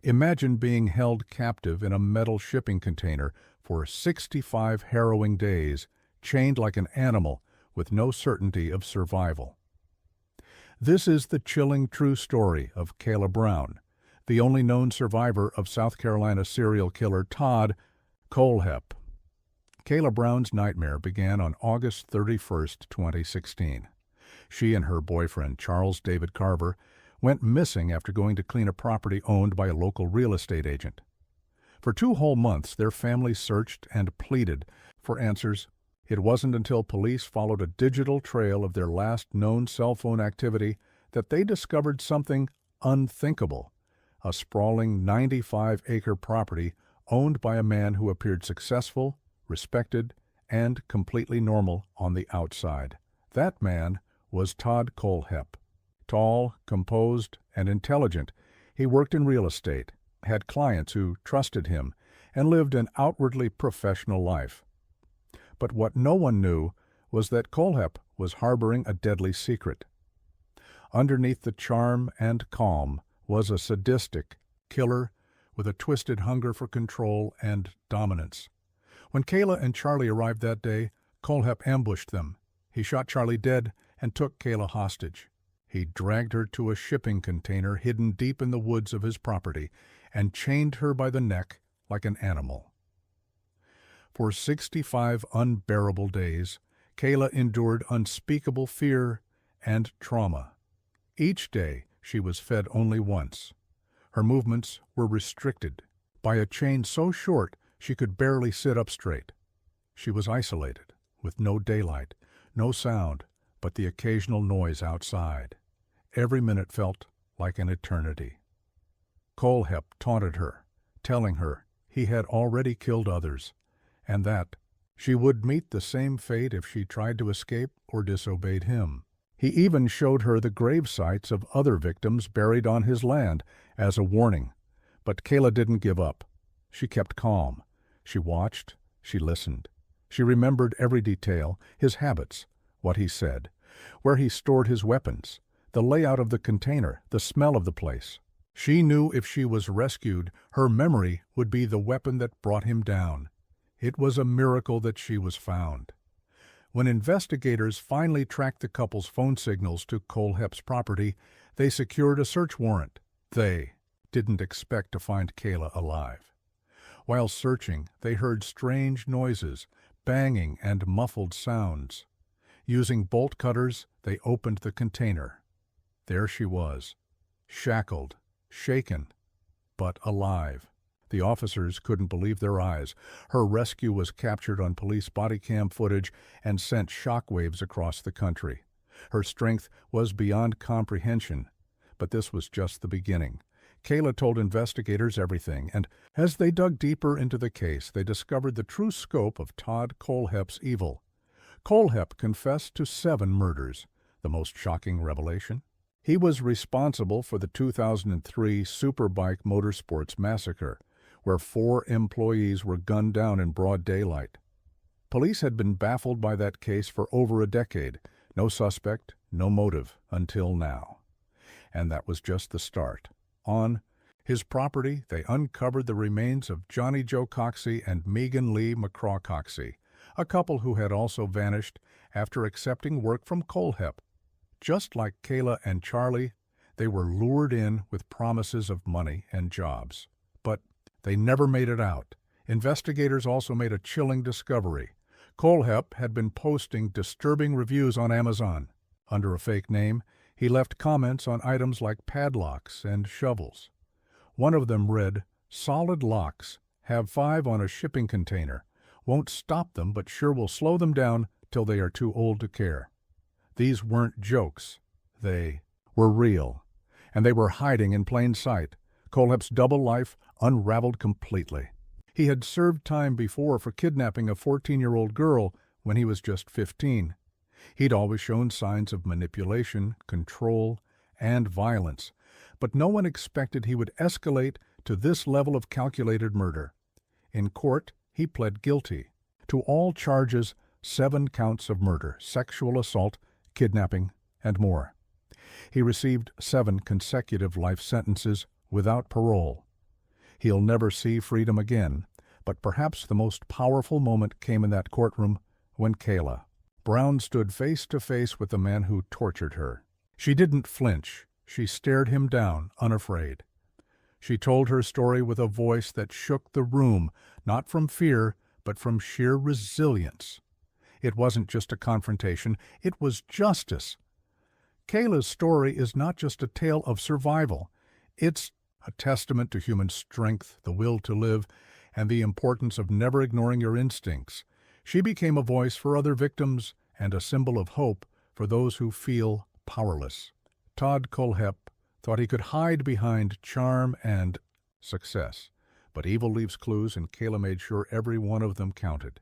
Imagine being held captive in a metal shipping container for 65 harrowing days, chained like an animal with no certainty of survival. This is the chilling true story of Kayla Brown, the only known survivor of South Carolina serial killer Todd Kohlhepp. Kayla Brown's nightmare began on August 31, 2016. She and her boyfriend, Charles David Carver, went missing after going to clean a property owned by a local real estate agent. For 2 whole months, their family searched and pleaded for answers. It wasn't until police followed a digital trail of their last known cell phone activity that they discovered something unthinkable: a sprawling 95-acre property owned by a man who appeared successful, respected, and completely normal on the outside. That man was Todd Kohlhepp. Tall, composed, and intelligent, he worked in real estate, had clients who trusted him, and lived an outwardly professional life. But what no one knew was that Kohlhepp was harboring a deadly secret. Underneath the charm and calm was a sadistic killer with a twisted hunger for control and dominance. When Kayla and Charlie arrived that day, Kohlhepp ambushed them. He shot Charlie dead and took Kayla hostage. He dragged her to a shipping container hidden deep in the woods of his property and chained her by the neck like an animal. For 65 unbearable days, Kayla endured unspeakable fear and trauma. Each day, she was fed only once. Her movements were restricted by a chain so short she could barely sit up straight. She was isolated, with no daylight, no sound, but the occasional noise outside. Every minute felt like an eternity. Kohlhepp taunted her, telling her he had already killed others, and that she would meet the same fate if she tried to escape or disobeyed him. He even showed her the grave sites of other victims buried on his land as a warning. But Kayla didn't give up. She kept calm. She watched. She listened. She remembered every detail: his habits, what he said, where he stored his weapons, the layout of the container, the smell of the place. She knew if she was rescued, her memory would be the weapon that brought him down. It was a miracle that she was found. When investigators finally tracked the couple's phone signals to Kohlhepp's property, they secured a search warrant. They didn't expect to find Kayla alive. While searching, they heard strange noises, banging and muffled sounds. Using bolt cutters, they opened the container. There she was, shackled, shaken, but alive. The officers couldn't believe their eyes. Her rescue was captured on police body cam footage and sent shockwaves across the country. Her strength was beyond comprehension, but this was just the beginning. Kayla told investigators everything, and as they dug deeper into the case, they discovered the true scope of Todd Kohlhepp's evil. Kohlhepp confessed to 7 murders. The most shocking revelation? He was responsible for the 2003 Superbike Motorsports massacre, where 4 employees were gunned down in broad daylight. Police had been baffled by that case for over a decade. No suspect, no motive, until now. And that was just the start. On his property, they uncovered the remains of Johnny Joe Coxey and Megan Lee McCraw Coxey, a couple who had also vanished after accepting work from Kohlhepp. Just like Kayla and Charlie, they were lured in with promises of money and jobs. But they never made it out. Investigators also made a chilling discovery. Kohlhepp had been posting disturbing reviews on Amazon. Under a fake name, he left comments on items like padlocks and shovels. One of them read, "Solid locks. Have 5 on a shipping container. Won't stop them, but sure will slow them down till they are too old to care." These weren't jokes. They were real. And they were hiding in plain sight. Kohlhepp's double life unraveled completely. He had served time before for kidnapping a 14-year-old girl when he was just 15. He'd always shown signs of manipulation, control, and violence, but no one expected he would escalate to this level of calculated murder. In court, he pled guilty to all charges: 7 counts of murder, sexual assault, kidnapping, and more. He received 7 consecutive life sentences without parole. He'll never see freedom again, but perhaps the most powerful moment came in that courtroom when Kayla Brown stood face to face with the man who tortured her. She didn't flinch. She stared him down, unafraid. She told her story with a voice that shook the room, not from fear, but from sheer resilience. It wasn't just a confrontation, it was justice. Kayla's story is not just a tale of survival. It's a testament to human strength, the will to live, and the importance of never ignoring your instincts. She became a voice for other victims and a symbol of hope for those who feel powerless. Todd Kohlhepp thought he could hide behind charm and success, but evil leaves clues, and Kayla made sure every one of them counted.